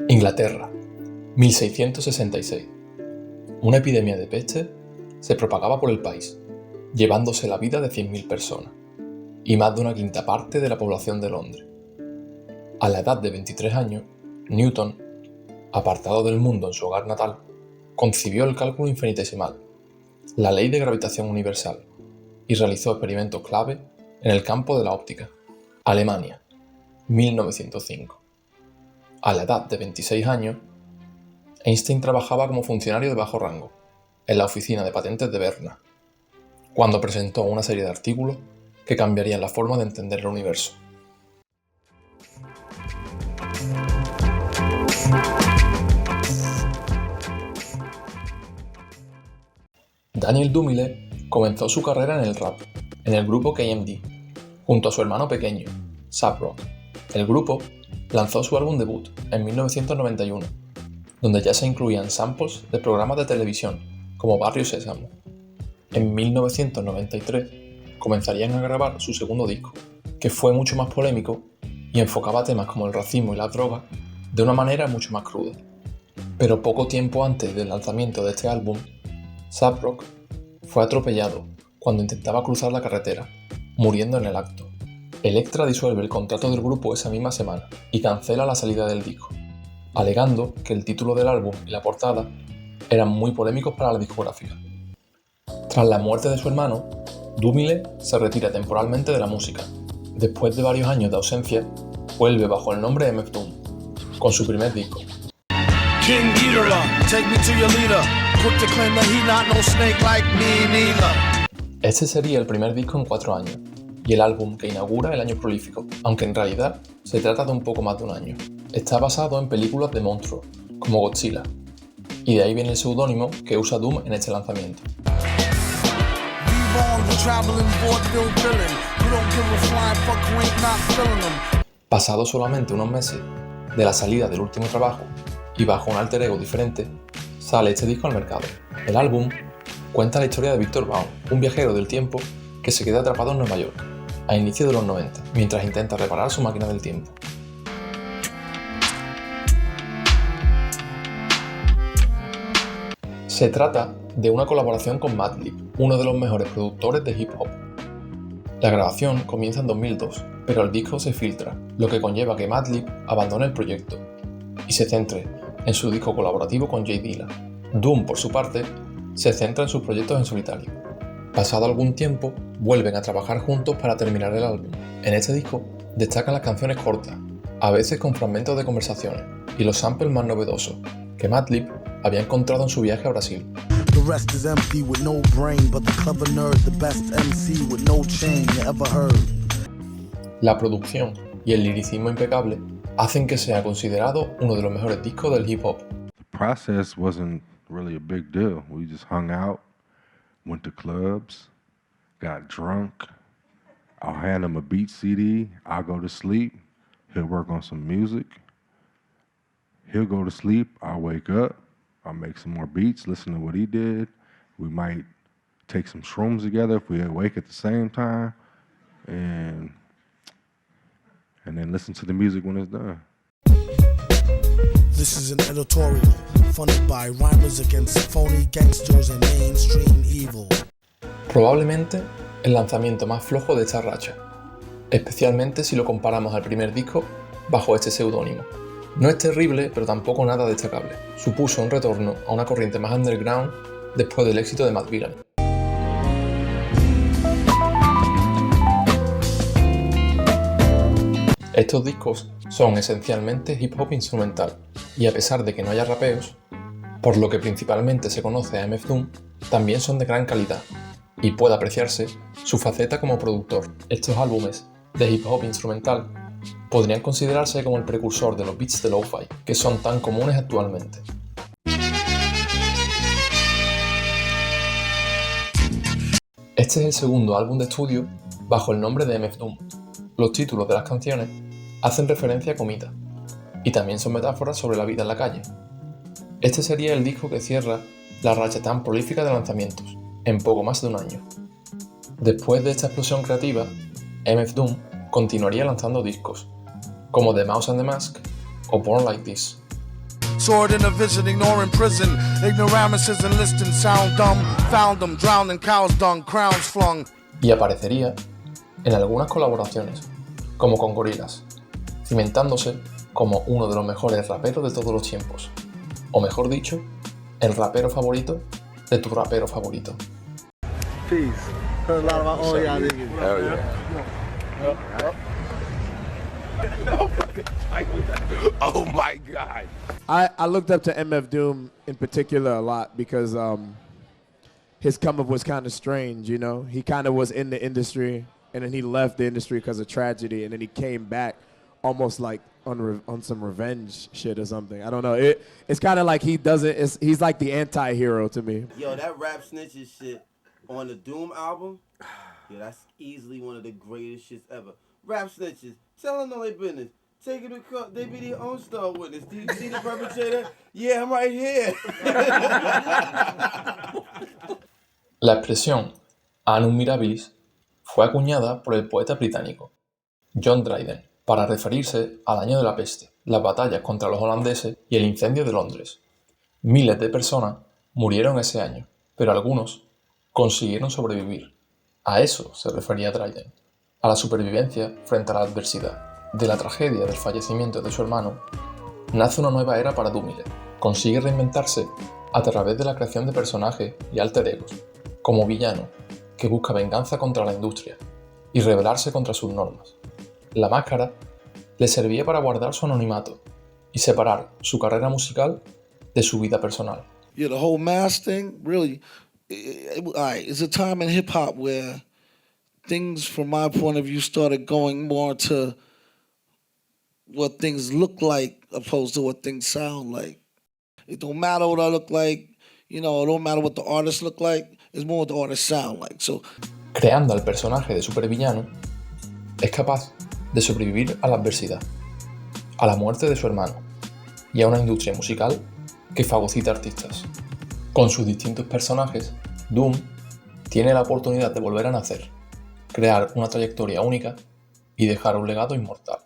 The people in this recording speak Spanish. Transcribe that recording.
Inglaterra, 1666. Una epidemia de peste se propagaba por el país, llevándose la vida de 100.000 personas y más de una quinta parte de la población de Londres. A la edad de 23 años, Newton, apartado del mundo en su hogar natal, concibió el cálculo infinitesimal, la ley de gravitación universal, y realizó experimentos clave en el campo de la óptica. Alemania, 1905. A la edad de 26 años, Einstein trabajaba como funcionario de bajo rango en la oficina de patentes de Berna, cuando presentó una serie de artículos que cambiarían la forma de entender el universo. Daniel Dumile comenzó su carrera en el rap, en el grupo KMD, junto a su hermano pequeño, A$AP Rocky. El grupo lanzó su álbum debut en 1991, donde ya se incluían samples de programas de televisión como Barrio Sésamo. En 1993 comenzarían a grabar su segundo disco, que fue mucho más polémico y enfocaba temas como el racismo y las drogas de una manera mucho más cruda. Pero poco tiempo antes del lanzamiento de este álbum, A$AP Rocky fue atropellado cuando intentaba cruzar la carretera, muriendo en el acto. Elektra disuelve el contrato del grupo esa misma semana y cancela la salida del disco, alegando que el título del álbum y la portada eran muy polémicos para la discográfica. Tras la muerte de su hermano, Dumile se retira temporalmente de la música. Después de varios años de ausencia, vuelve bajo el nombre de MF Doom, con su primer disco. King Ghidorah, take me to your leader. Quick to claim that he not no snake like me neither. Este sería el primer disco en 4 años, y el álbum que inaugura el año prolífico, aunque en realidad se trata de un poco más de un año. Está basado en películas de monstruos, como Godzilla, y de ahí viene el seudónimo que usa Doom en este lanzamiento. Pasado solamente unos meses de la salida del último trabajo y bajo un alter ego diferente, sale este disco al mercado. El álbum cuenta la historia de Victor Vaughn, un viajero del tiempo que se queda atrapado en Nueva York a inicios de los 90, mientras intenta reparar su máquina del tiempo. Se trata de una colaboración con Madlib, uno de los mejores productores de hip hop. La grabación comienza en 2002, pero el disco se filtra, lo que conlleva que Madlib abandone el proyecto y se centre en su disco colaborativo con J Dilla. Doom, por su parte, se centra en sus proyectos en solitario. Pasado algún tiempo, vuelven a trabajar juntos para terminar el álbum. En este disco destacan las canciones cortas, a veces con fragmentos de conversaciones, y los samples más novedosos, que Madlib había encontrado en su viaje a Brasil. La producción y el liricismo impecable hacen que sea considerado uno de los mejores discos del hip hop. The process wasn't really a big deal. We just hung out, went to clubs, got drunk. I'll hand him a beat CD. I'll go to sleep. He'll work on some music. He'll go to sleep. I'll wake up. I'll make some more beats, listen to what he did. We might take some shrooms together if we awake at the same time, and then listen to the music when it's done. This is an editorial funded by Rhymers Against Phony Gangsters and Mainstream Evil. Probablemente el lanzamiento más flojo de esta racha, especialmente si lo comparamos al primer disco bajo este seudónimo. No es terrible, pero tampoco nada destacable. Supuso un retorno a una corriente más underground después del éxito de Madvillain. Estos discos son esencialmente hip hop instrumental, y a pesar de que no haya rapeos, por lo que principalmente se conoce a MF Doom, también son de gran calidad, y puede apreciarse su faceta como productor. Estos álbumes de hip hop instrumental podrían considerarse como el precursor de los beats de lo-fi, que son tan comunes actualmente. Este es el segundo álbum de estudio bajo el nombre de MF Doom. Los títulos de las canciones hacen referencia a comida, y también son metáforas sobre la vida en la calle. Este sería el disco que cierra la racha tan prolífica de lanzamientos, en poco más de un año. Después de esta explosión creativa, MF Doom continuaría lanzando discos, como The Mouse and the Mask o Born Like This. sword in a visiting or in prison. Ignoramuses enlisting, sound dumb. Found them, drowned in cow's dung, crowns flung. Y aparecería en algunas colaboraciones, como con Gorillaz, cimentándose como uno de los mejores raperos de todos los tiempos, o mejor dicho, el rapero favorito de tu rapero favorito. Peace. Heard a lot about all y'all niggas. Hell yeah. Oh my God. I looked up to MF Doom in particular a lot because his come up was kind of strange, you know? He kind of was in the industry and then he left the industry because of tragedy and then he came back almost like on some revenge shit or something. I don't know. It's kind of like he's like the anti-hero to me. Yo, that Rap Snitches shit on the Doom album, yeah, that's easily one of the greatest shits ever. Rap Snitches, tell them all their business. Take it to court, they be their own star witness. Do you see the perpetrator? Yeah, I'm right here. La expresión annum mirabilis fue acuñada por el poeta británico John Dryden para referirse al año de la peste, las batallas contra los holandeses y el incendio de Londres. Miles de personas murieron ese año, pero algunos consiguieron sobrevivir. A eso se refería Dryden, a la supervivencia frente a la adversidad. De la tragedia del fallecimiento de su hermano, nace una nueva era para Dumile. Consigue reinventarse a través de la creación de personajes y alter egos, como villano, que busca venganza contra la industria y rebelarse contra sus normas. La máscara le servía para guardar su anonimato y separar su carrera musical de su vida personal. Yeah, the whole mask thing, really, it's a time in hip hop where things, from my point of view, started going more to what things look like opposed to what things sound like. It don't matter what I look like, you know, it don't matter what the artists look like, it's more what the artists sound like. So, creando al personaje de supervillano, es capaz de sobrevivir a la adversidad, a la muerte de su hermano y a una industria musical que fagocita artistas. Con sus distintos personajes, Doom tiene la oportunidad de volver a nacer, crear una trayectoria única y dejar un legado inmortal.